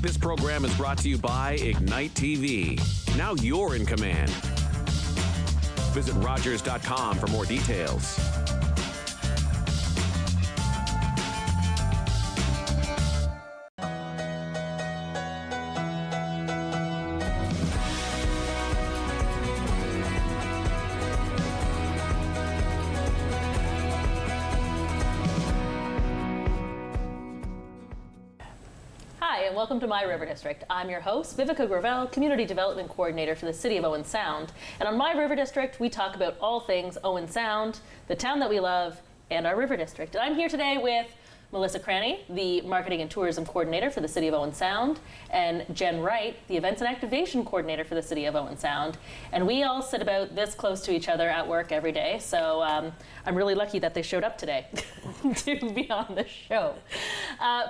This program is brought to you by Ignite TV. Now you're in command. Visit Rogers.com for more details. Hi, and welcome to My River District. I'm your host, Viveca Gravel, Community Development Coordinator for the City of Owen Sound. And on My River District, we talk about all things Owen Sound, the town that we love, and our river district. And I'm here today with Melissa Crannie, the Marketing and Tourism Coordinator for the City of Owen Sound, and Jen Wright, the Events and Activation Coordinator for the City of Owen Sound. And we all sit about this close to each other at work every day, so I'm really lucky that they showed up today to be on the show.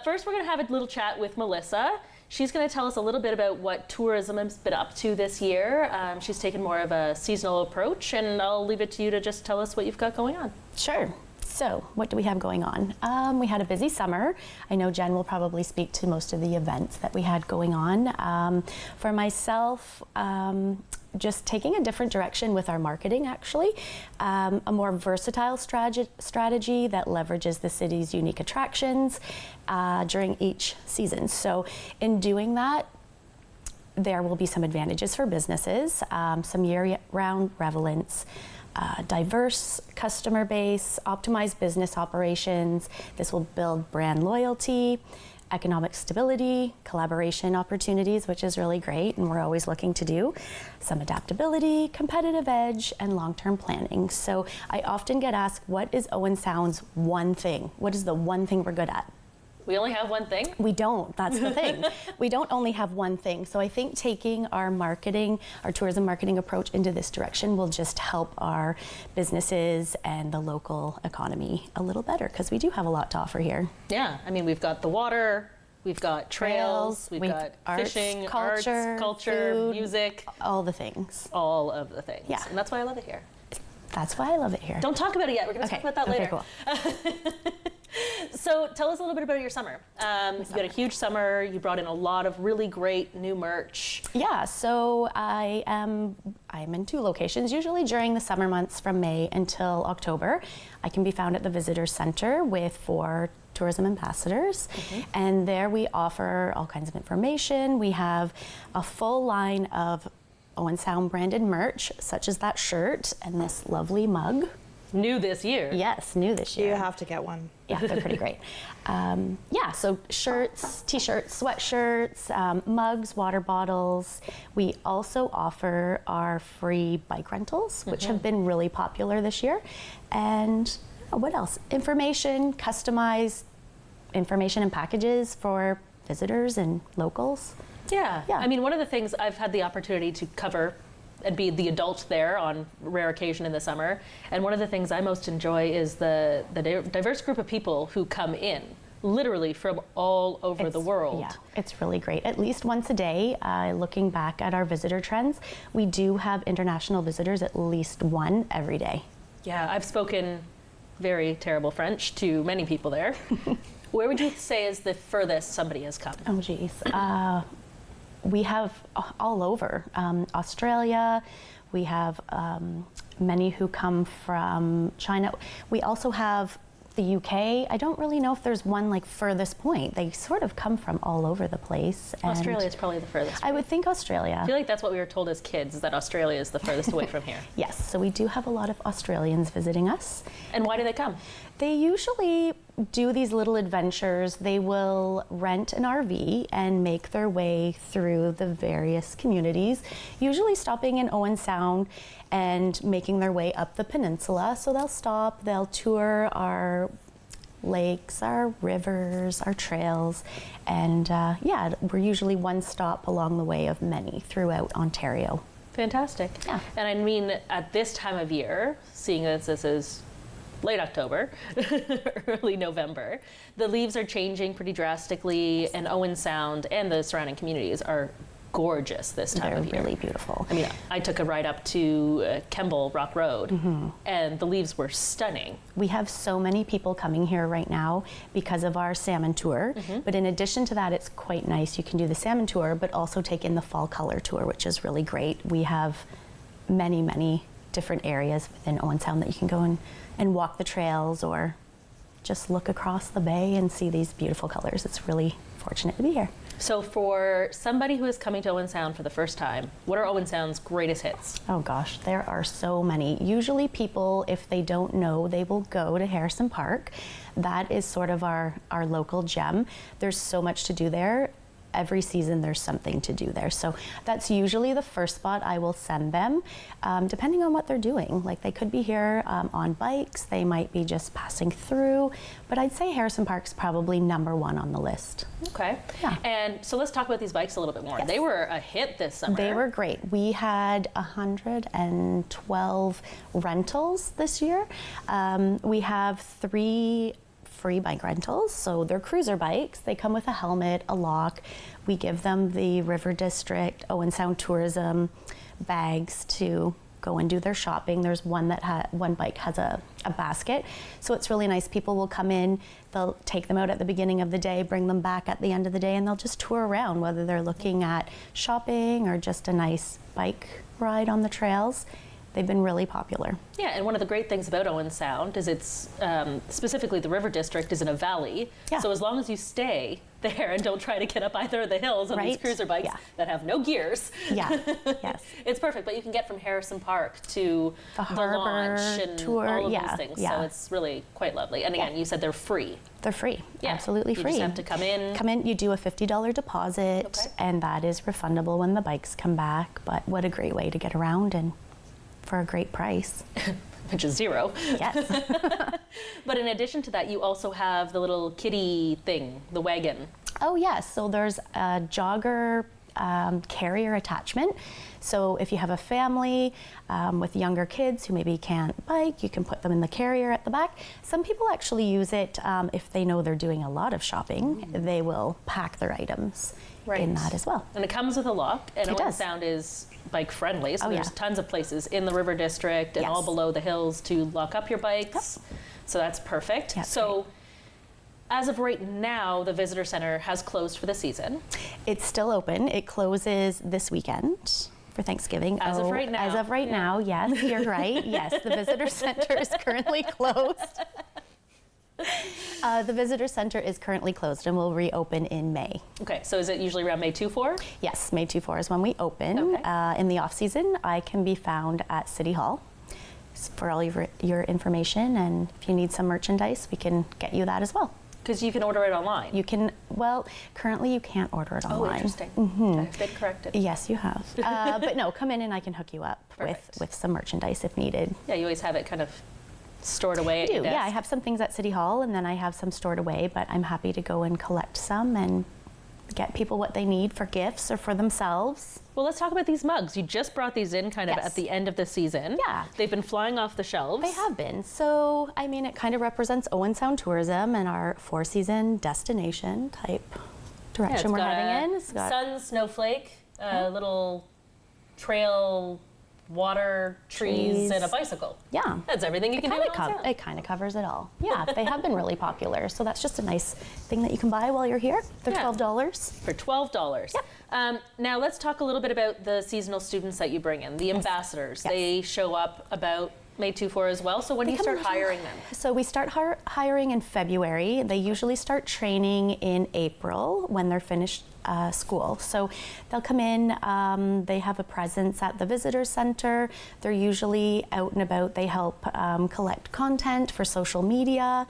First, we're going to have a little chat with Melissa. She's going to tell us a little bit about what tourism has been up to this year. She's taken more of a seasonal approach, and I'll leave it to you to just tell us what you've got going on. Sure. So, what do we have going on? We had a busy summer. I know Jen will probably speak to most of the events that we had going on. For myself, just taking a different direction with our marketing, actually. A more versatile strategy that leverages the city's unique attractions during each season. So, in doing that, there will be some advantages for businesses, some year-round relevance, diverse customer base, optimized business operations. This will build brand loyalty, economic stability, collaboration opportunities, which is really great, and we're always looking to do, some adaptability, competitive edge, and long-term planning. So I often get asked, what is Owen Sound's one thing? What is the one thing we're good at? We only have one thing? We don't, that's the thing. We don't only have one thing. So I think taking our marketing, our tourism marketing approach into this direction will just help our businesses and the local economy a little better, because we do have a lot to offer here. Yeah, I mean, we've got the water, we've got trails, we've got arts, fishing, culture, food, music. All the things. All of the things. Yeah. And that's why I love it here. That's why I love it here. Don't talk about it yet. We're going to talk about that later. Okay, cool. So tell us a little bit about your summer. You had a huge summer. You brought in a lot of really great new merch. Yeah, so I'm in two locations, usually during the summer months from May until October. I can be found at the Visitor Center with 4 tourism ambassadors, and there we offer all kinds of information. We have a full line of Owen Sound branded merch, such as that shirt and this lovely mug. New this year. Yes, new this year. You have to get one. Yeah, they're pretty great. Yeah, so shirts, t-shirts, sweatshirts, mugs, water bottles. We also offer our free bike rentals, which have been really popular this year. And what else? Information, customized information and packages for visitors and locals. Yeah. Yeah. I mean, one of the things I've had the opportunity to cover and be the adult there on rare occasion in the summer. And one of the things I most enjoy is the diverse group of people who come in, literally from all over the world. Yeah, it's really great. At least once a day, looking back at our visitor trends, we do have international visitors, at least one every day. Yeah, I've spoken very terrible French to many people there. Where would you say is the furthest somebody has come? Oh, geez. We have all over. Australia, we have many who come from China. We also have the UK. I don't really know if there's one like furthest point. They sort of come from all over the place. Australia is probably the furthest. I would think Australia. I feel like that's what we were told as kids, is that Australia is the furthest away from here. Yes, so we do have a lot of Australians visiting us. And why do they come? They usually do these little adventures. They will rent an RV and make their way through the various communities, usually stopping in Owen Sound and making their way up the peninsula. So they'll stop, they'll tour our lakes, our rivers, our trails, and yeah, we're usually one stop along the way of many throughout Ontario. Fantastic. Yeah. And I mean, at this time of year, seeing as this is late October, early November, the leaves are changing pretty drastically, and Owen Sound and the surrounding communities are gorgeous this time They're of year. really beautiful. I mean, I took a ride up to Kemble Rock Road, and the leaves were stunning. We have so many people coming here right now because of our salmon tour. But in addition to that, it's quite nice. You can do the salmon tour, but also take in the fall color tour, which is really great. We have many, many different areas within Owen Sound that you can go and walk the trails or just look across the bay and see these beautiful colors. It's really fortunate to be here. So for somebody who is coming to Owen Sound for the first time, what are Owen Sound's greatest hits? Oh gosh, there are so many. Usually people, if they don't know, they will go to Harrison Park. That is sort of our local gem. There's so much to do there. Every season there's something to do there. So that's usually the first spot I will send them, depending on what they're doing. Like they could be here on bikes, they might be just passing through, but I'd say Harrison Park's probably #1 on the list. Okay. Yeah. And so let's talk about these bikes a little bit more. Yes. They were a hit this summer. They were great. We had 112 rentals this year. We have 3 free bike rentals, so they're cruiser bikes. They come with a helmet, a lock. We give them the River District Owen Sound Tourism bags to go and do their shopping. There's one bike has a basket, so it's really nice. People will come in, they'll take them out at the beginning of the day, bring them back at the end of the day, and they'll just tour around, whether they're looking at shopping or just a nice bike ride on the trails. They've been really popular. Yeah, and one of the great things about Owen Sound is it's, specifically the River District is in a valley. Yeah. So as long as you stay there and don't try to get up either of the hills on these Right. cruiser bikes that have no gears. Yeah, yes. It's perfect, but you can get from Harrison Park to The harbor launch and tour, all of yeah, these things. yeah. So it's really quite lovely. And again, you said they're free. They're free, Yeah. absolutely You free. just have to come in. Come in, you do a $50 deposit, Okay. and that is refundable when the bikes come back. But what a great way to get around and for a great price. Which is $0. Yes. But in addition to that, you also have the little kiddie thing, the wagon. Oh yes, so there's a jogger carrier attachment. So if you have a family with younger kids who maybe can't bike, you can put them in the carrier at the back. Some people actually use it if they know they're doing a lot of shopping. They will pack their items in that as well. And it comes with a lock, and Owen does. Sound is bike friendly, so Oh, there's yeah. tons of places in the River District and all Yes. below the hills to lock up your bikes. So that's perfect. Yeah, So as of right now, the visitor center has closed for the season. It's still open. It closes this weekend for Thanksgiving. As of right now. As of right now, yes, you're right. Yes, the visitor center is currently closed. The visitor center is currently closed and will reopen in May. Okay, so is it usually around May 2-4? Yes, May 2-4 is when we open. Okay. In the off season, I can be found at City Hall for all your information, and if you need some merchandise, we can get you that as well. Because you can order it online. You can, well, currently you can't order it online. Oh, interesting. I've been corrected. Yes, you have. But no, come in and I can hook you up with some merchandise if needed. Yeah, you always have it kind of stored away at I your do. desk. Yeah, I have some things at City Hall, and then I have some stored away, but I'm happy to go and collect some and get people what they need for gifts or for themselves. Well, let's talk about these mugs. You just brought these in kind of Yes. at the end of the season. Yeah. They've been flying off the shelves. They have been. So, I mean, it kind of represents Owen Sound Tourism and our 4-season destination type direction we're heading in. It's got sun, snowflake, a little trail, water, trees, and a bicycle. Yeah. That's everything you can do. It kind of covers it all. Yeah, they have been really popular. So that's just a nice thing that you can buy while you're here. They're Yeah. $12. For $12. Yep. Now let's talk a little bit about the seasonal students that you bring in, the ambassadors. Yes. They show up about May 2-4 as well. So when do you start hiring them? So we start hiring in February. They usually start training in April when they're finished school. So they'll come in, they have a presence at the visitor center. They're usually out and about. They help collect content for social media.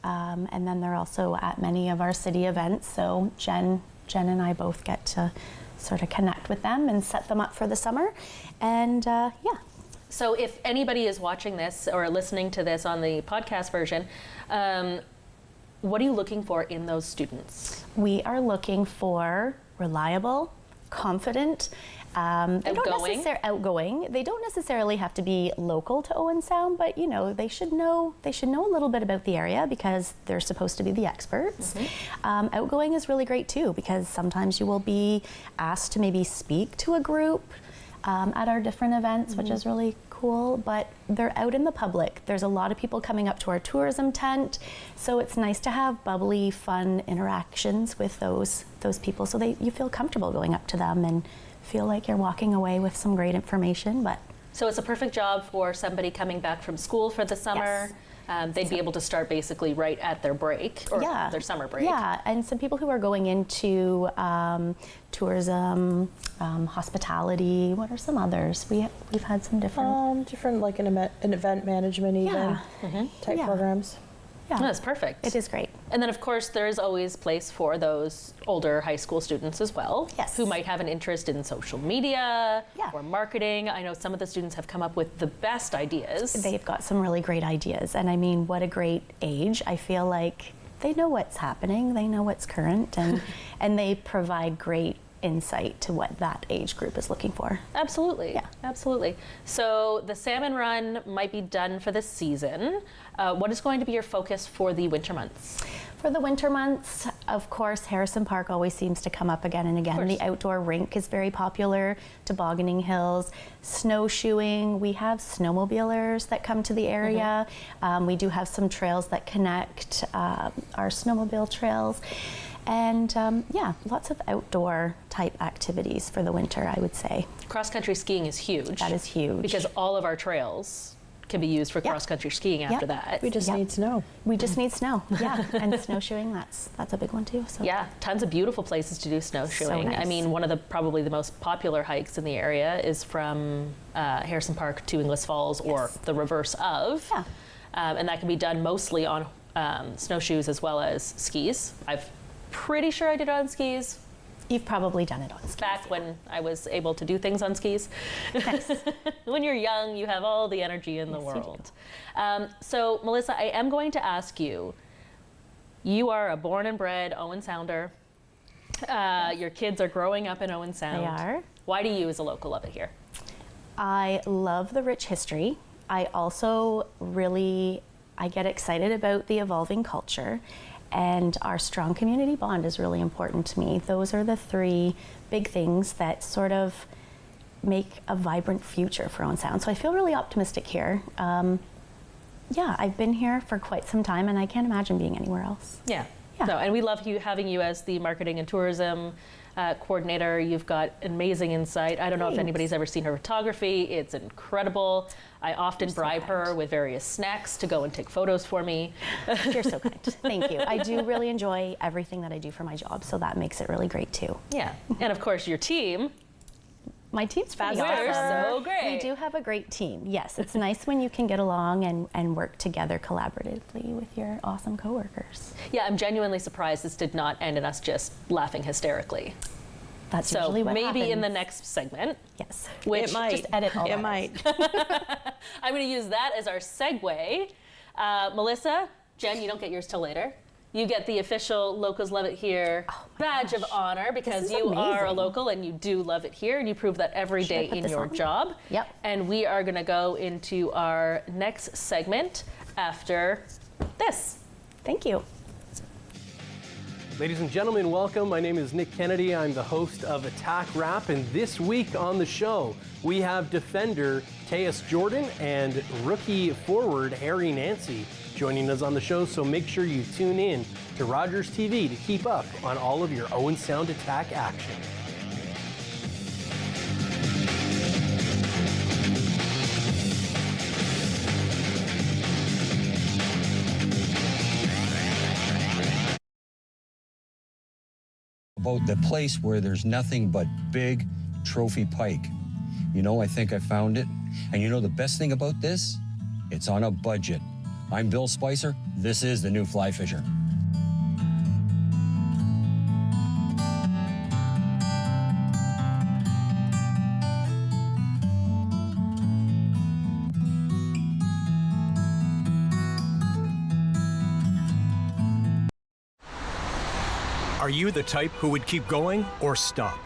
And then they're also at many of our city events. So Jen and I both get to sort of connect with them and set them up for the summer. And yeah. So if anybody is watching this or listening to this on the podcast version, what are you looking for in those students? We are looking for reliable, confident. They Outgoing. outgoing. They don't necessarily have to be local to Owen Sound, but you know, they should know a little bit about the area because they're supposed to be the experts. Outgoing is really great too, because sometimes you will be asked to maybe speak to a group at our different events, which is really cool, but they're out in the public. There's a lot of people coming up to our tourism tent, so it's nice to have bubbly, fun interactions with those people, so you feel comfortable going up to them and feel like you're walking away with some great information. But So it's a perfect job for somebody coming back from school for the summer. They'd be able to start basically right at their break, or their summer break. Yeah, and some people who are going into tourism, hospitality. What are some others? We've had some different like an event management even type programs. Yeah, That's perfect. it is great. And then, of course, there is always place for those older high school students as well, Yes. who might have an interest in social media Yeah. or marketing. I know some of the students have come up with the best ideas. They've got some really great ideas, and I mean, what a great age. I feel like they know what's happening, they know what's current, and they provide great insight to what that age group is looking for. Absolutely. Yeah. Absolutely. So the salmon run might be done for the season. What is going to be your focus for the winter months? For the winter months, of course, Harrison Park always seems to come up again and again. The outdoor rink is very popular, tobogganing hills, snowshoeing. We have snowmobilers that come to the area. We do have some trails that connect our snowmobile trails. And lots of outdoor type activities for the winter, I would say. Cross-country skiing is huge. That is huge. Because all of our trails can be used for cross-country skiing after that. We just need snow. We just need snow, and snowshoeing, that's a big one too. So. Yeah, tons of beautiful places to do snowshoeing. So nice. I mean, one of the probably the most popular hikes in the area is from Harrison Park to Inglis Falls, or the reverse of. Yeah. And that can be done mostly on snowshoes as well as skis. I'm pretty sure I did it on skis. You've probably done it on skis. Back when I was able to do things on skis. Nice. When you're young, you have all the energy in the world. So, Melissa, I am going to ask you, you are a born and bred Owen Sounder. Your kids are growing up in Owen Sound. They are. Why do you, as a local, love it here? I love the rich history. I also I get excited about the evolving culture. And our strong community bond is really important to me. Those are the three big things that sort of make a vibrant future for Owen Sound. So I feel really optimistic here. I've been here for quite some time, and I can't imagine being anywhere else. Yeah. Yeah. No, and we love having you as the marketing and tourism coordinator. You've got amazing insight. I don't know if Thanks. anybody's ever seen her photography. It's incredible. I often You're so bribe her kind. with various snacks to go and take photos for me. You're so kind. Thank you. I do really enjoy everything that I do for my job, so that makes it really great too. Yeah. And of course, your team. My team's pretty We're awesome. so great. We do have a great team. Yes, it's nice when you can get along and work together collaboratively with your awesome coworkers. Yeah, I'm genuinely surprised this did not end in us just laughing hysterically. That's So usually what maybe in the happens. next segment, Yes. which It might. Just edit all It that. might. I'm going to use that as our segue. Melissa, Jen, you don't get yours till later. You get the official Locals Love It Here badge of honor because is you are a amazing. local and you do love it here, and you prove that every Should I day put in this your on? job. Yep. And we are going to go into our next segment after this. Thank you. Ladies and gentlemen, welcome. My name is Nick Kennedy. I'm the host of Attack Rap, and this week on the show, we have defender Teus Jordan and rookie forward Harry Nancy joining us on the show, so make sure you tune in to Rogers TV to keep up on all of your Owen Sound Attack action. About the place where there's nothing but big trophy pike. You know, I think I found it. And you know the best thing about this? It's on a budget. I'm Bill Spicer. This is the new Fly Fisher. Are you the type who would keep going or stop?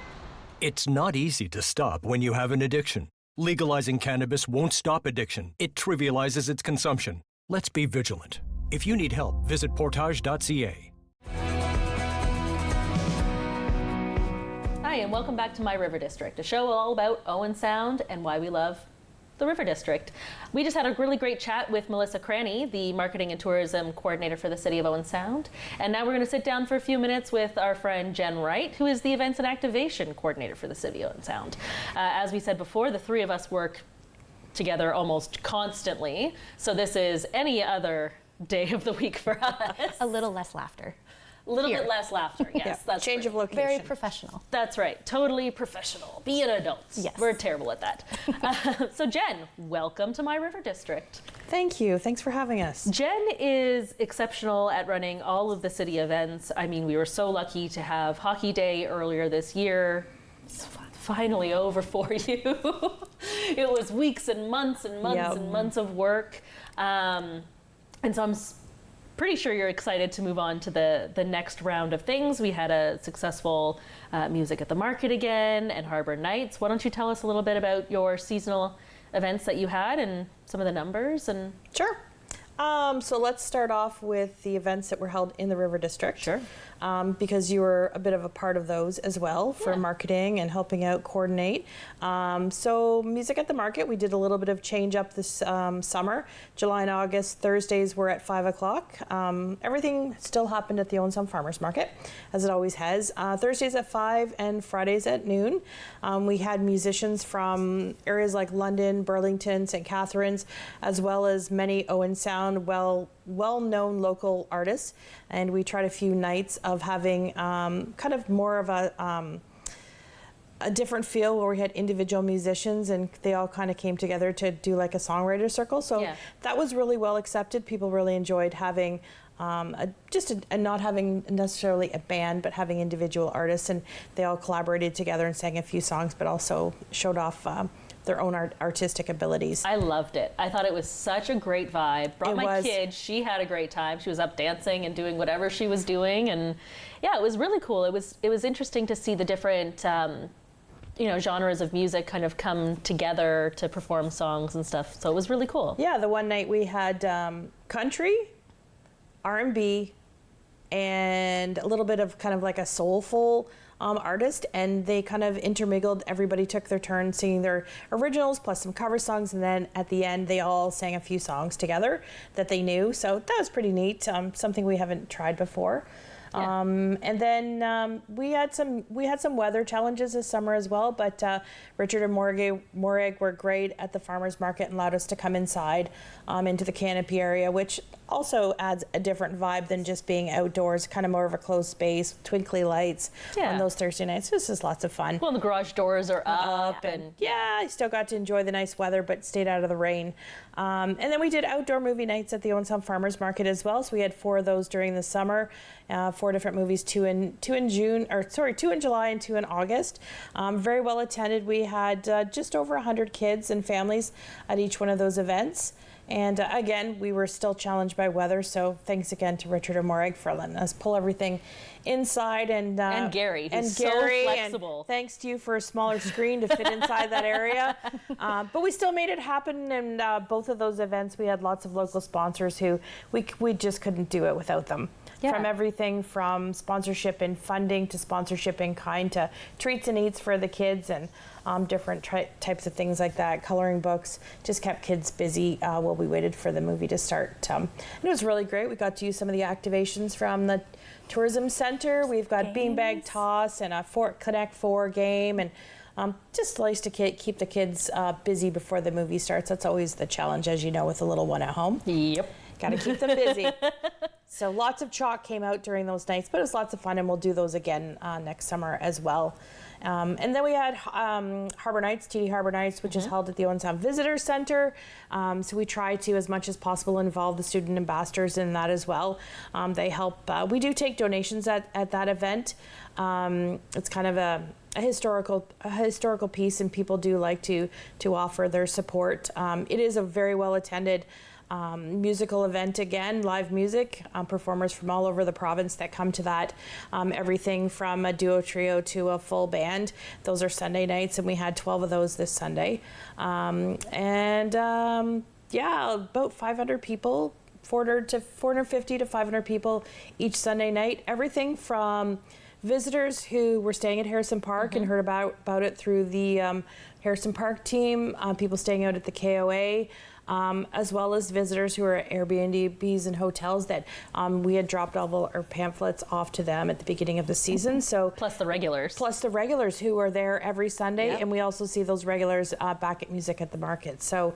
It's not easy to stop when you have an addiction. Legalizing cannabis won't stop addiction. It trivializes its consumption. Let's be vigilant. If you need help, visit portage.ca. Hi, and welcome back to My River District, a show all about Owen Sound and why we love the River District. We just had a really great chat with Melissa Crannie, the Marketing and Tourism Coordinator for the City of Owen Sound. And now we're going to sit down for a few minutes with our friend Jen Wright, who is the Events and Activation Coordinator for the City of Owen Sound. As we said before, the three of us work together almost constantly. So this is any other day of the week for us. A little less laughter. A little bit less laughter, yes. Yeah. That's Change of location. Very professional. That's right. Totally professional. Being adults. Yes. We're terrible at that. So Jen, welcome to My River District. Thank you. Thanks for having us. Jen is exceptional at running all of the city events. I mean, we were so lucky to have Hockey Day earlier this year. It's finally over for you. It was weeks and months and months and months of work. And so I'm pretty sure you're excited to move on to the next round of things. We had a successful Music at the Market again and Harbor Nights. Why don't you tell us a little bit about your seasonal events that you had and some of the numbers? And Sure. So let's start off with the events that were held in the River District. Sure. Because you were a bit of a part of those as well for marketing and helping out coordinate. So Music at the Market, we did a little bit of change up this summer. July and August, Thursdays were at 5 o'clock. Everything still happened at the Owen Sound Farmers Market, as it always has. Thursdays at 5 and Fridays at noon. We had musicians from areas like London, Burlington, St. Catharines, as well as many Owen Sound well-known local artists, and we tried a few nights of having kind of more of a different feel where we had individual musicians and they all kind of came together to do like a songwriter circle. So that was really well accepted. People really enjoyed having not having necessarily a band, but having individual artists, and they all collaborated together and sang a few songs, but also showed off their own artistic abilities. I loved it. I thought it was such a great vibe. Brought my kid. She had a great time. She was up dancing and doing whatever she was doing, and yeah, it was really cool. It was interesting to see the different genres of music kind of come together to perform songs and stuff. So it was really cool. Yeah, the one night we had country, R&B, and a little bit of kind of like a soulful artist, and they kind of intermingled. Everybody took their turn singing their originals plus some cover songs, and then at the end they all sang a few songs together that they knew. So that was pretty neat. Something we haven't tried before. And then we had some weather challenges this summer as well, but Richard and Morag were great at the farmers market and allowed us to come inside into the canopy area, which also adds a different vibe than just being outdoors, kind of more of a closed space, twinkly lights on those Thursday nights. This is lots of fun. Well, the garage doors are up and I still got to enjoy the nice weather, but stayed out of the rain. And then we did outdoor movie nights at the Owen Sound Farmers Market as well. So we had 4 of those during the summer, 4 different movies, 2 in July and 2 in August. Very well attended. We had just over 100 kids and families at each one of those events. And again, we were still challenged by weather, so thanks again to Richard and Morag for letting us pull everything inside. And Gary, who's so flexible. And thanks to you for a smaller screen to fit inside that area. But we still made it happen, and both of those events, we had lots of local sponsors who we just couldn't do it without them. From everything from sponsorship and funding to sponsorship in kind to treats and eats for the kids and different types of things like that. Coloring books just kept kids busy while we waited for the movie to start. And it was really great. We got to use some of the activations from the tourism center. We've got beanbag toss and a Connect 4 game, and just nice to keep the kids busy before the movie starts. That's always the challenge, as you know, with a little one at home. Yep. Got to keep them busy. So lots of chalk came out during those nights, but it was lots of fun, and we'll do those again next summer as well. And then we had Harbor Nights, TD Harbor Nights, which is held at the Owen Sound Visitor Center. So we try to, as much as possible, involve the student ambassadors in that as well. They help. We do take donations at that event. It's kind of a historical piece, and people do like to offer their support. It is a very well attended musical event again, live music, performers from all over the province that come to that. Everything from a duo trio to a full band. Those are Sunday nights, and we had 12 of those this Sunday. Yeah, about 500 people, 450 to 500 people each Sunday night. Everything from visitors who were staying at Harrison Park and heard about it through the Harrison Park team, people staying out at the KOA, as well as visitors who are at Airbnbs and hotels that we had dropped all our pamphlets off to them at the beginning of the season. So plus the regulars. Plus the regulars who are there every Sunday, and we also see those regulars back at Music at the Market. So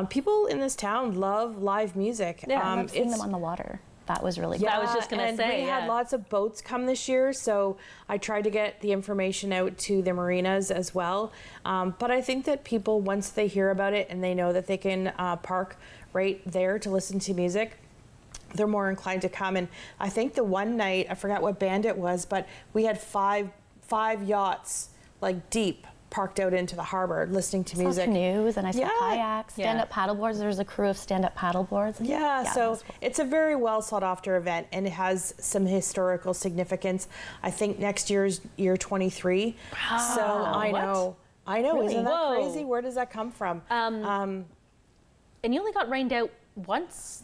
people in this town love live music. Yeah, I've seen them on the water. That was really cool. Yeah, I was just going to say. We had lots of boats come this year, so I tried to get the information out to the marinas as well. But I think that people, once they hear about it and they know that they can park right there to listen to music, they're more inclined to come. And I think the one night, I forgot what band it was, but we had five yachts, like deep, parked out into the harbor listening to music. Canoes, and I saw kayaks, stand-up paddleboards. There's a crew of stand-up paddleboards. Yeah, so cool. It's a very well sought after event, and it has some historical significance. I think next year's year 23. Wow. So I know. Really? Isn't that crazy? Where does that come from? And you only got rained out once?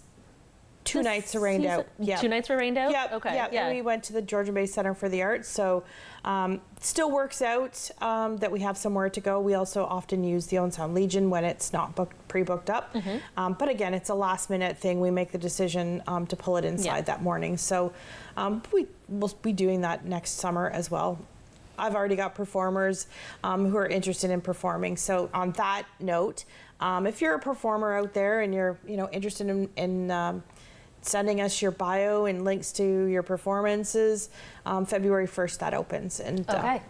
Two nights are rained out. Yeah. 2 nights were rained out? Yeah. Okay. Yeah. And we went to the Georgian Bay Center for the Arts. So still works out that we have somewhere to go. We also often use the Owen Sound Legion when it's not pre-booked up. But again, it's a last minute thing. We make the decision to pull it inside that morning. So we'll be doing that next summer as well. I've already got performers who are interested in performing. So on that note, if you're a performer out there and you're interested in sending us your bio and links to your performances, February 1st that opens. And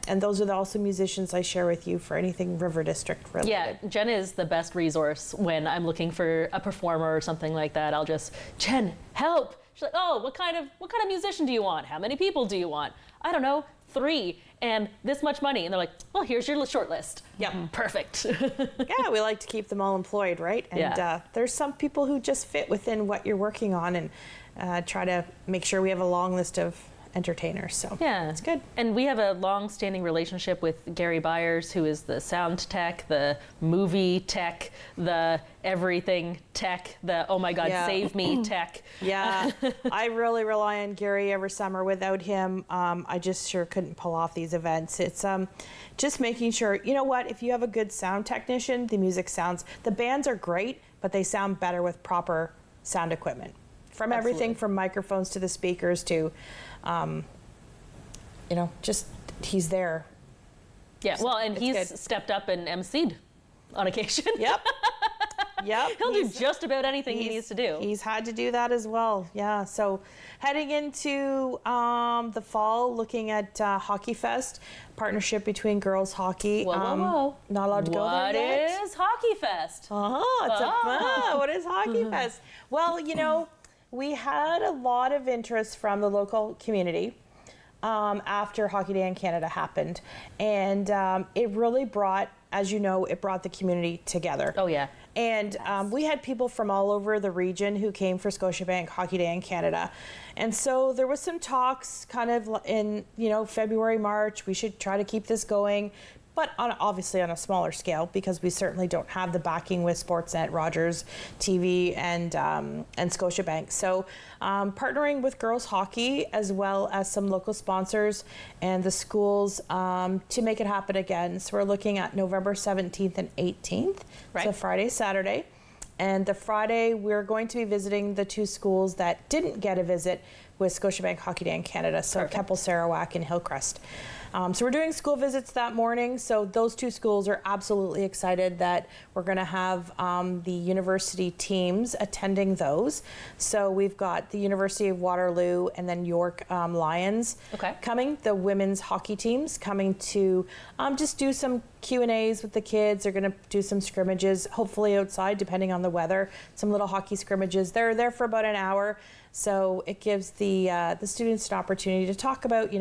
and those are also musicians I share with you for anything River District related. Yeah, Jen is the best resource when I'm looking for a performer or something like that. I'll just, Jen, help. She's like, oh, what kind of musician do you want? How many people do you want? I don't know, 3 and this much money. And they're like, well, here's your short list. Yep. Perfect. Yeah, we like to keep them all employed, right? And there's some people who just fit within what you're working on, and try to make sure we have a long list of entertainers. So yeah, it's good. And we have a long-standing relationship with Gary Byers, who is the sound tech, the movie tech, the everything tech, the oh my God, save me tech. Yeah, I really rely on Gary every summer. Without him, I just sure couldn't pull off these events. It's just making sure, you know what, if you have a good sound technician, the music sounds, the bands are great, but they sound better with proper sound equipment. From everything from microphones to the speakers to, just he's there. Yeah, well, and he's stepped up and emceed on occasion. Yep. He'll do just about anything he needs to do. He's had to do that as well. Yeah. So heading into the fall, looking at Hockey Fest, partnership between girls hockey. Whoa. Not allowed to go there yet. What is Hockey Fest? What is Hockey Fest? Well, we had a lot of interest from the local community after Hockey Day in Canada happened. And it really brought, as you know, it brought the community together. Oh, yeah. And we had people from all over the region who came for Scotiabank Hockey Day in Canada. And so there was some talks kind of in, February, March, we should try to keep this going, but obviously on a smaller scale, because we certainly don't have the backing with Sportsnet, Rogers TV, and Scotiabank. So partnering with girls hockey as well as some local sponsors and the schools to make it happen again. So we're looking at November 17th and 18th. Right. So Friday, Saturday. And the Friday, we're going to be visiting the 2 schools that didn't get a visit with Scotiabank Hockey Day in Canada, so Keppel, Sarawak, and Hillcrest. So we're doing school visits that morning. So those 2 schools are absolutely excited that we're going to have the university teams attending those. So we've got the University of Waterloo and then York Lions coming, the women's hockey teams coming to just do some Q&As with the kids. They're going to do some scrimmages, hopefully outside, depending on the weather, some little hockey scrimmages. They're there for about an hour. So it gives the students an opportunity to talk about,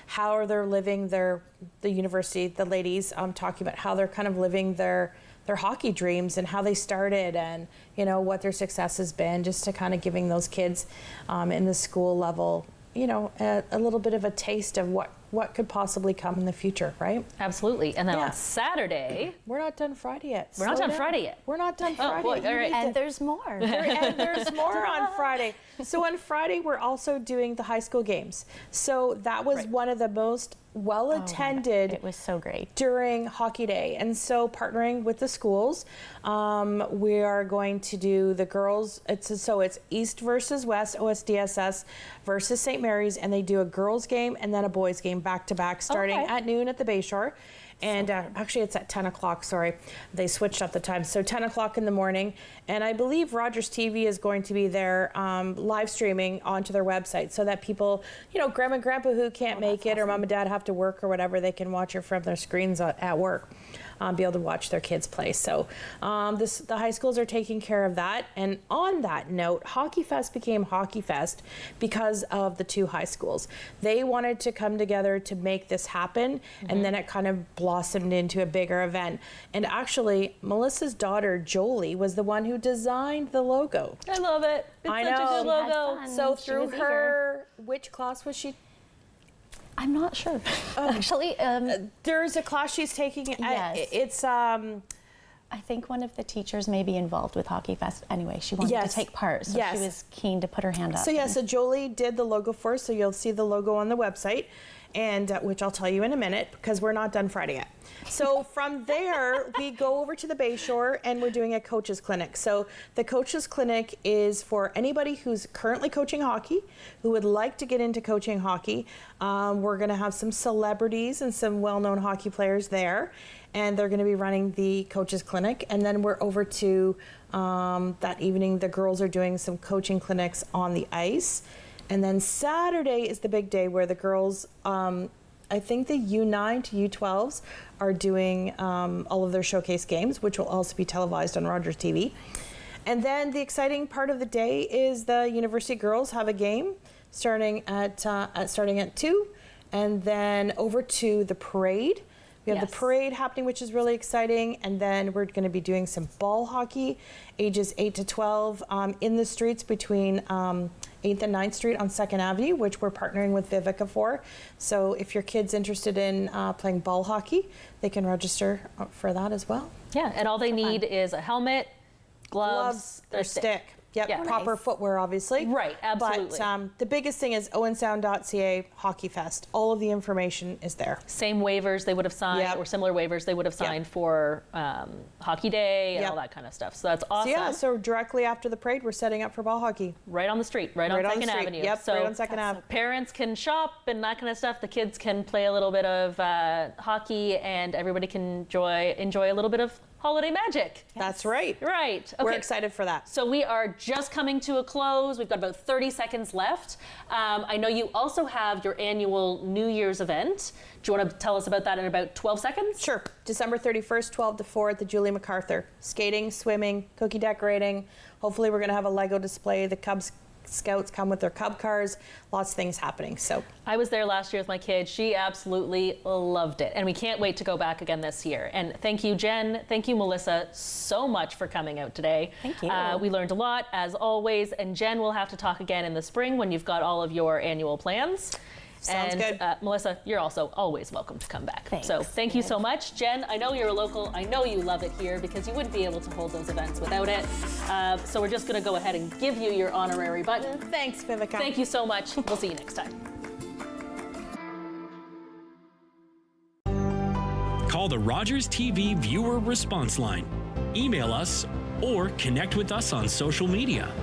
how are they living the university, the ladies talking about how they're kind of living their hockey dreams and how they started, and what their success has been, just to kind of giving those kids in the school level a little bit of a taste of what could possibly come in the future, right? Absolutely. And then on Saturday, we're not done Friday yet. We're not done Friday yet. We're not done Friday. Boy, all right. And there's more. And there's more on Friday. So on Friday, we're also doing the high school games. So that was one of the most well attended. It was so great during Hockey Day. And so partnering with the schools, we are going to do the girls. It's East versus West, OSDSS versus St. Mary's, and they do a girls game and then a boys game back to back starting at noon at the Bayshore. And actually it's at 10 o'clock, sorry. They switched up the time. So 10 o'clock in the morning. And I believe Rogers TV is going to be there live streaming onto their website so that people, grandma and grandpa who can't make it, or mom and dad have to work or whatever, they can watch it from their screens at work. Be able to watch their kids play. So the high schools are taking care of that. And on that note, Hockey Fest became Hockey Fest because of the two high schools. They wanted to come together to make this happen, and then it kind of blossomed into a bigger event. And actually, Melissa's daughter, Jolie, was the one who designed the logo. I love it. It's I such know. a good logo. So through her, which class was she? I'm not sure. Actually, there's a class she's taking. Yes. It's I think one of the teachers may be involved with Hockey Fest. Anyway, she wanted to take part, so she was keen to put her hand up. So so Jolie did the logo for us, so you'll see the logo on the website, and which I'll tell you in a minute, because we're not done Friday yet. So from there, we go over to the Bayshore, and we're doing a coaches clinic. So the coaches clinic is for anybody who's currently coaching hockey, who would like to get into coaching hockey. We're going to have some celebrities and some well-known hockey players there, and they're going to be running the coaches clinic. And then we're over to that evening, the girls are doing some coaching clinics on the ice. And then Saturday is the big day where the girls, I think the U9 to U12s are doing all of their showcase games, which will also be televised on Rogers TV. And then the exciting part of the day is the university girls have a game starting at 2, and then over to the parade. We have the parade happening, which is really exciting, and then we're going to be doing some ball hockey, ages 8 to 12, in the streets between 8th and 9th Street on 2nd Avenue, which we're partnering with Viveca for. So if your kid's interested in playing ball hockey, they can register for that as well. Yeah, and all they need is a helmet, gloves, or stick. Yep, Yeah. proper footwear, obviously. Right, absolutely. But the biggest thing is owensound.ca Hockey Fest. All of the information is there. Same waivers they would have signed, or similar waivers they would have signed for Hockey Day and all that kind of stuff. So that's awesome. So directly after the parade, we're setting up for ball hockey. Right on the street, right on 2nd Avenue. Yep, so right on 2nd Ave. Parents can shop and that kind of stuff. The kids can play a little bit of hockey, and everybody can enjoy a little bit of holiday magic. That's right. Right. Okay. We're excited for that. So we are just coming to a close. We've got about 30 seconds left. I know you also have your annual New Year's event. Do you want to tell us about that in about 12 seconds? Sure. December 31st, 12 to 4 at the Julie MacArthur. Skating, swimming, cookie decorating. Hopefully we're going to have a Lego display. The Cubs Scouts come with their Cub cars. Lots of things happening. So I was there last year with my kid. She absolutely loved it, and we can't wait to go back again this year. And thank you, Jen. Thank you, Melissa, so much for coming out today. Thank you. We learned a lot, as always. And Jen, we'll have to talk again in the spring when you've got all of your annual plans. Sounds good. Melissa, you're also always welcome to come back. Thanks. So thank you so much. Jen, I know you're a local. I know you love it here because you wouldn't be able to hold those events without it. So we're just going to go ahead and give you your honorary button. Thanks, Viveca. Thank you so much. We'll see you next time. Call the Rogers TV viewer response line. Email us or connect with us on social media.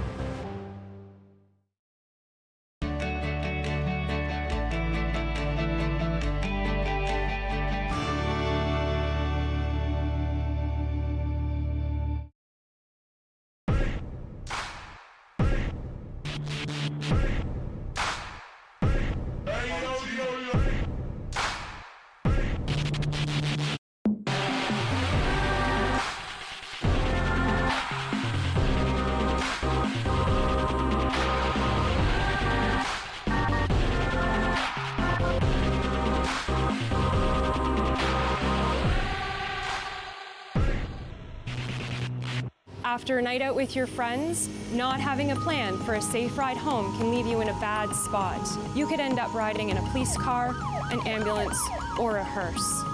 After a night out with your friends, not having a plan for a safe ride home can leave you in a bad spot. You could end up riding in a police car, an ambulance, or a hearse.